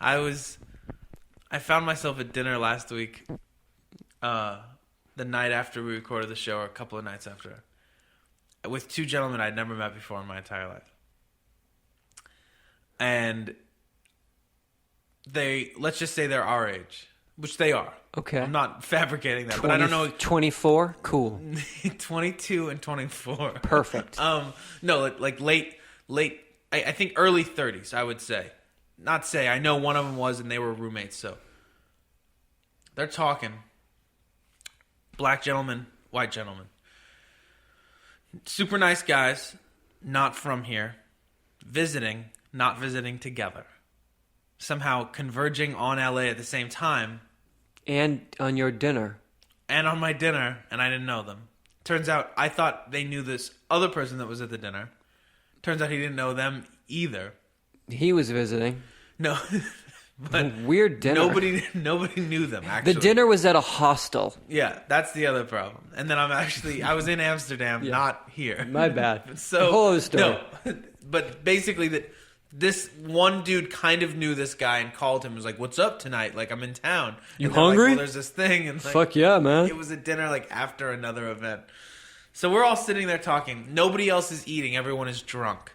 I found myself at dinner last week, the night after we recorded the show, or a couple of nights after, with two gentlemen I'd never met before in my entire life. And let's just say they're our age, which they are. Okay. I'm not fabricating that, but I don't know. 24? Cool. 22 and 24. Perfect. No, like late, I think early 30s, I would say. Not say, I know one of them was, and they were roommates, so. They're talking. Black gentleman, white gentleman. Super nice guys, not from here. Visiting, not visiting together. Somehow converging on LA at the same time. And on your dinner. And on my dinner, and I didn't know them. Turns out, I thought they knew this other person that was at the dinner. Turns out he didn't know them either. He was visiting. No. But weird dinner. Nobody knew them, actually. The dinner was at a hostel. Yeah, that's the other problem. And then I was in Amsterdam, not here. My bad. So, the whole other story. No, but basically this one dude kind of knew this guy and called him and was like, "What's up tonight? Like, I'm in town." You and hungry? Like, well, there's this thing. And like, fuck yeah, man. It was a dinner like after another event. So we're all sitting there talking. Nobody else is eating. Everyone is drunk.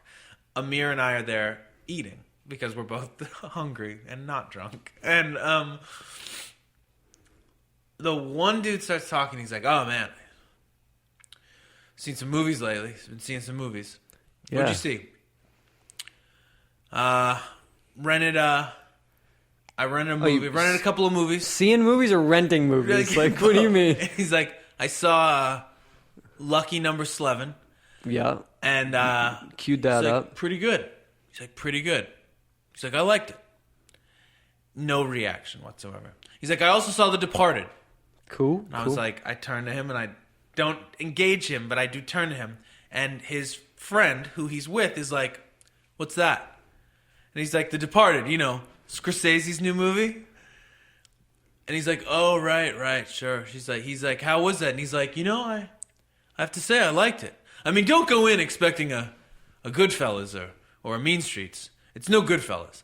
Amir and I are there eating because we're both hungry and not drunk. And the one dude starts talking. He's like, "Oh man, seen some movies lately. Been seeing some movies. Yeah. What'd you see?" I rented a movie. Rented a couple of movies. Seeing movies or renting movies? Like, what do you mean? He's like, I saw Lucky Number 11. Yeah. And queued that like, up. Pretty good. He's like, pretty good. He's like, I liked it. No reaction whatsoever. He's like, I also saw The Departed. Cool. And I was like, I turn to him and I don't engage him, but I do turn to him. And his friend, who he's with, is like, what's that? And he's like, The Departed, you know, Scorsese's new movie. And he's like, oh, right, sure. He's like, how was that? And he's like, you know, I have to say I liked it. I mean, don't go in expecting a Goodfellas or a Mean Streets. It's no Goodfellas.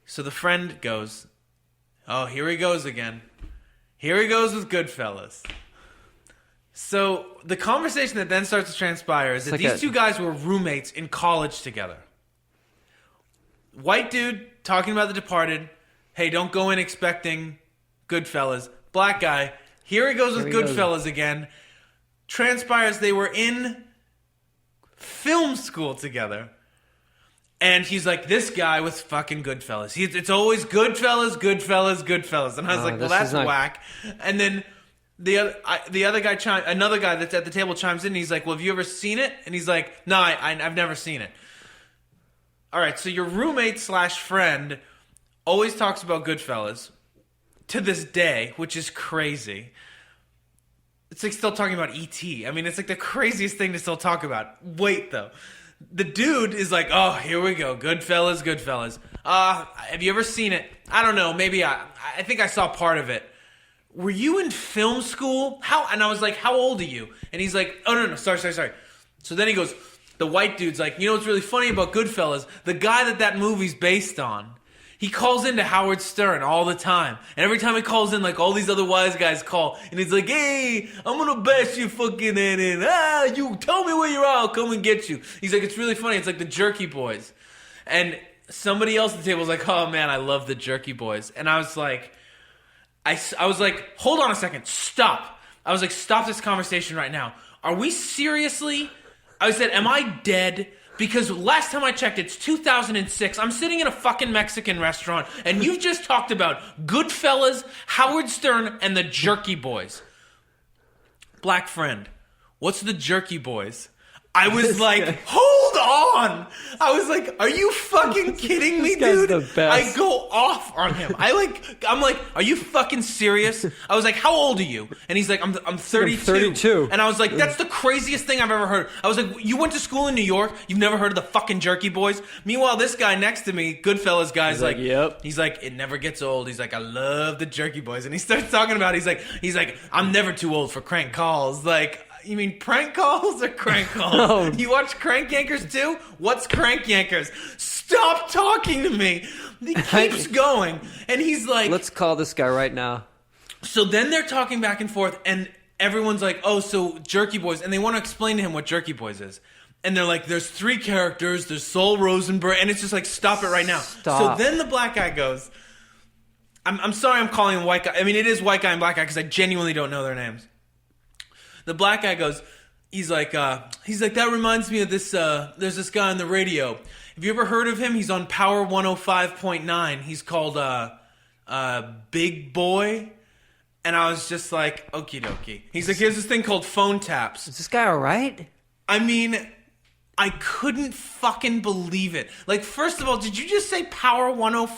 So the friend goes, oh, here he goes again. Here he goes with Goodfellas. So the conversation that then starts to transpire is that these two guys were roommates in college together. White dude talking about The Departed. Hey, don't go in expecting Goodfellas. Black guy. Here he goes with Goodfellas again. Transpires they were in film school together. And he's like, this guy was fucking Goodfellas. It's always Goodfellas. And I was like, well, that's whack. And then the other guy, another guy that's at the table chimes in. And he's like, well, have you ever seen it? And he's like, no, I've never seen it. All right, so your roommate / friend always talks about Goodfellas to this day, which is crazy. It's like still talking about E.T. I mean, it's like the craziest thing to still talk about. Wait, though. The dude is like, oh, here we go. Goodfellas. Have you ever seen it? I don't know. Maybe I think I saw part of it. Were you in film school? How? And I was like, how old are you? And he's like, oh, no. Sorry. So then he goes, the white dude's like, you know what's really funny about Goodfellas? The guy that movie's based on, he calls into Howard Stern all the time. And every time he calls in, like, all these other wise guys call. And he's like, hey, I'm going to bash your fucking head in. You tell me where you are, I'll come and get you. He's like, it's really funny. It's like the Jerky Boys. And somebody else at the table was like, oh, man, I love the Jerky Boys. And I was like, I was like, hold on a second. Stop. I was like, stop this conversation right now. Are we seriously... I said, am I dead? Because last time I checked, it's 2006. I'm sitting in a fucking Mexican restaurant, and you've just talked about Goodfellas, Howard Stern, and the Jerky Boys. Black friend, what's the Jerky Boys? I was like, hold on. I was like, are you fucking kidding me, dude? The best. I go off on him. I'm like, are you fucking serious? I was like, how old are you? And he's like, I'm 32. I'm 32. And I was like, that's the craziest thing I've ever heard. I was like, you went to school in New York? You've never heard of the fucking Jerky Boys? Meanwhile, this guy next to me, Goodfellas guy's like, yep. He's like, it never gets old. He's like, I love the Jerky Boys. And he starts talking about it. He's like, I'm never too old for crank calls. Like, you mean prank calls or crank calls? Oh. You watch Crank Yankers too? What's Crank Yankers? Stop talking to me. He keeps going, and he's like, Let's call this guy right now. So then they're talking back and forth, and everyone's like, oh, so Jerky Boys, and they want to explain to him what Jerky Boys is. And they're like, there's 3 characters, there's Sol Rosenberg, and it's just like, stop it right now. Stop. So then the black guy goes, I'm sorry I'm calling him white guy. I mean, it is white guy and black guy because I genuinely don't know their names. The black guy goes, he's like, that reminds me of this, there's this guy on the radio. Have you ever heard of him? He's on Power 105.9. He's called Big Boy. And I was just like, okie dokie. He's like, here's this thing called phone taps. Is this guy all right? I mean, I couldn't fucking believe it. Like, first of all, did you just say Power 105?